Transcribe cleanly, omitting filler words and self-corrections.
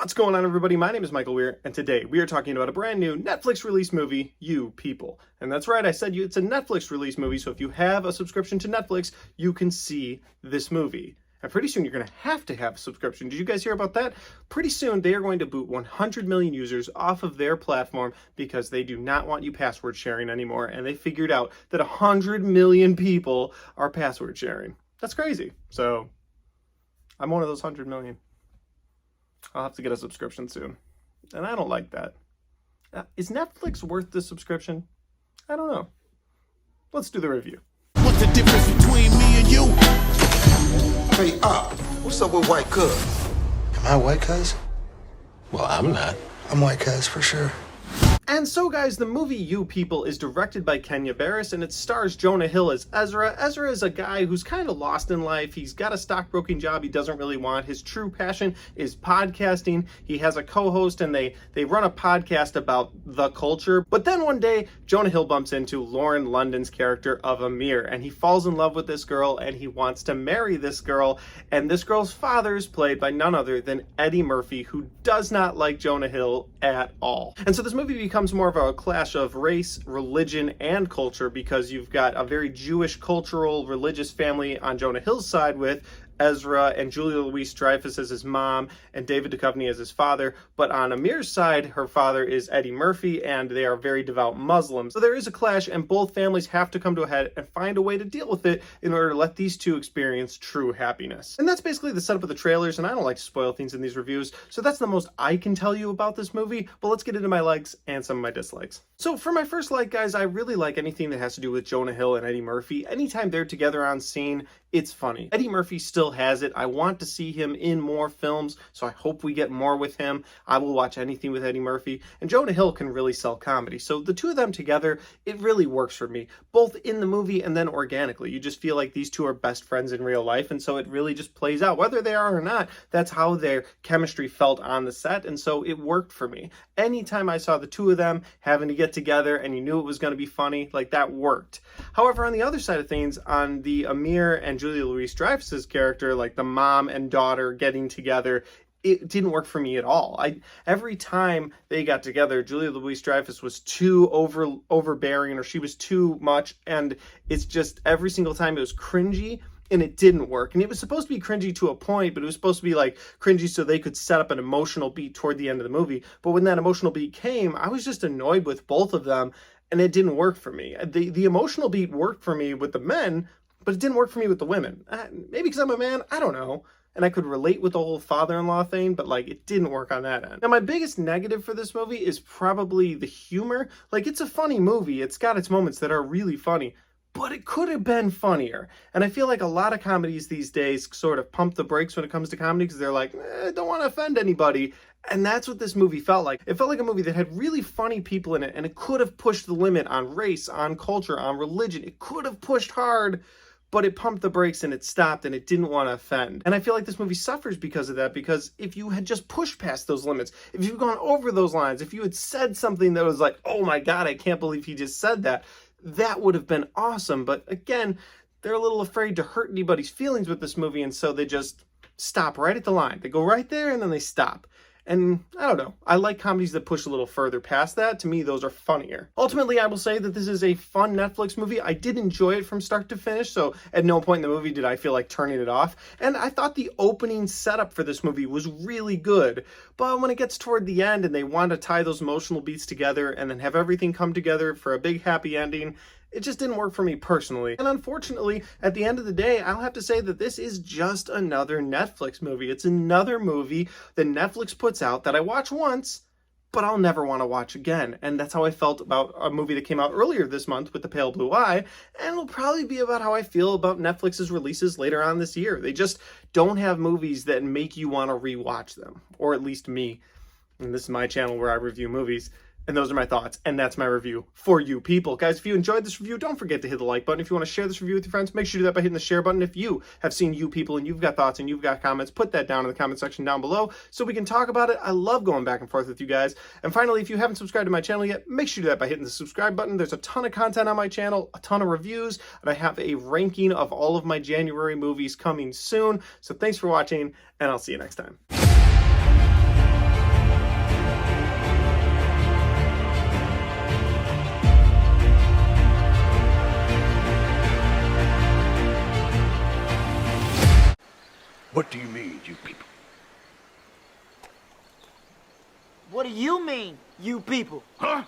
What's going on, everybody? My name is Michael Weer, and today we are talking about a brand new Netflix release movie, You People. And that's right, I said it's a Netflix release movie, so if you have a subscription to Netflix, you can see this movie. And pretty soon you're going to have a subscription. Did you guys hear about that? Pretty soon they are going to boot 100 million users off of their platform because they do not want you password sharing anymore, and they figured out that 100 million people are password sharing. That's crazy. So I'm one of those 100 million. I'll have to get a subscription soon. And I don't like that. Is Netflix worth the subscription? I don't know. Let's do the review. What's the difference between me and you? Hey, what's up with White Cuz? Am I White Cuz? Well, I'm not. I'm White Cuz for sure. And so, guys, the movie You People is directed by Kenya Barris, and it stars Jonah Hill as Ezra. Ezra is a guy who's kind of lost in life. He's got a stockbroking job he doesn't really want. His true passion is podcasting. He has a co-host, and they run a podcast about the culture. But then one day, Jonah Hill bumps into Lauren London's character of Amir, and he falls in love with this girl, and he wants to marry this girl. And this girl's father is played by none other than Eddie Murphy, who does not like Jonah Hill at all. And so this movie becomes more of a clash of race, religion, and culture, because you've got a very Jewish, cultural, religious family on Jonah Hill's side with Ezra and Julia Louis-Dreyfus as his mom and David Duchovny as his father. But on Amir's side, her father is Eddie Murphy, and they are very devout Muslims. So there is a clash, and both families have to come to a head and find a way to deal with it in order to let these two experience true happiness. And that's basically the setup of the trailers, and I don't like to spoil things in these reviews, so that's the most I can tell you about this movie. But let's get into my likes and some of my dislikes. So for my first like, guys, I really like anything that has to do with Jonah Hill and Eddie Murphy. Anytime they're together on scene, it's funny. Eddie Murphy still has it. I want to see him in more films, so I hope we get more with him. I will watch anything with Eddie Murphy. And Jonah Hill can really sell comedy. So the two of them together, it really works for me, both in the movie and then organically. You just feel like these two are best friends in real life, and so it really just plays out. Whether they are or not, that's how their chemistry felt on the set, and so it worked for me. Anytime I saw the two of them having to get together and you knew it was going to be funny, like, that worked. However, on the other side of things, on the Amir and Julia Louis-Dreyfus's character, like the mom and daughter getting together, it didn't work for me at all. Every time they got together, Julia Louis-Dreyfus was too overbearing, or she was too much, and it's just every single time it was cringy, and it didn't work. And it was supposed to be cringy to a point, but it was supposed to be like cringy so they could set up an emotional beat toward the end of the movie. But when that emotional beat came, I was just annoyed with both of them, and it didn't work for me. The emotional beat worked for me with the men, but it didn't work for me with the women. Maybe because I'm a man, I don't know. And I could relate with the whole father-in-law thing, but like, it didn't work on that end. Now, my biggest negative for this movie is probably the humor. Like, it's a funny movie. It's got its moments that are really funny, but it could have been funnier. And I feel like a lot of comedies these days sort of pump the brakes when it comes to comedy, because they're like, don't want to offend anybody. And that's what this movie felt like. It felt like a movie that had really funny people in it, and it could have pushed the limit on race, on culture, on religion. It could have pushed hard, but it pumped the brakes and it stopped, and it didn't want to offend. And I feel like this movie suffers because of that, because if you had just pushed past those limits, if you've gone over those lines, if you had said something that was like, oh my God, I can't believe he just said that, that would have been awesome. But again, they're a little afraid to hurt anybody's feelings with this movie, and so they just stop right at the line. They go right there and then they stop. And I don't know, I like comedies that push a little further past that. To me, those are funnier. Ultimately, I will say that this is a fun Netflix movie. I did enjoy it from start to finish, so at no point in the movie did I feel like turning it off. And I thought the opening setup for this movie was really good. But when it gets toward the end and they want to tie those emotional beats together and then have everything come together for a big happy ending, it just didn't work for me personally. And unfortunately, at the end of the day, I'll have to say that this is just another Netflix movie. It's another movie that Netflix puts out that I watch once, but I'll never want to watch again. And that's how I felt about a movie that came out earlier this month with The Pale Blue Eye, and it'll probably be about how I feel about Netflix's releases later on this year. They just don't have movies that make you want to rewatch them, or at least me. And this is my channel where I review movies. And those are my thoughts, and that's my review for You People. Guys, if you enjoyed this review, don't forget to hit the like button. If you want to share this review with your friends, make sure you do that by hitting the share button. If you have seen You People and you've got thoughts and you've got comments, put that down in the comment section down below so we can talk about it. I love going back and forth with you guys. And finally, if you haven't subscribed to my channel yet, make sure you do that by hitting the subscribe button. There's a ton of content on my channel, a ton of reviews, and I have a ranking of all of my January movies coming soon. So thanks for watching, and I'll see you next time. What do you mean, you people? What do you mean, you people? Huh?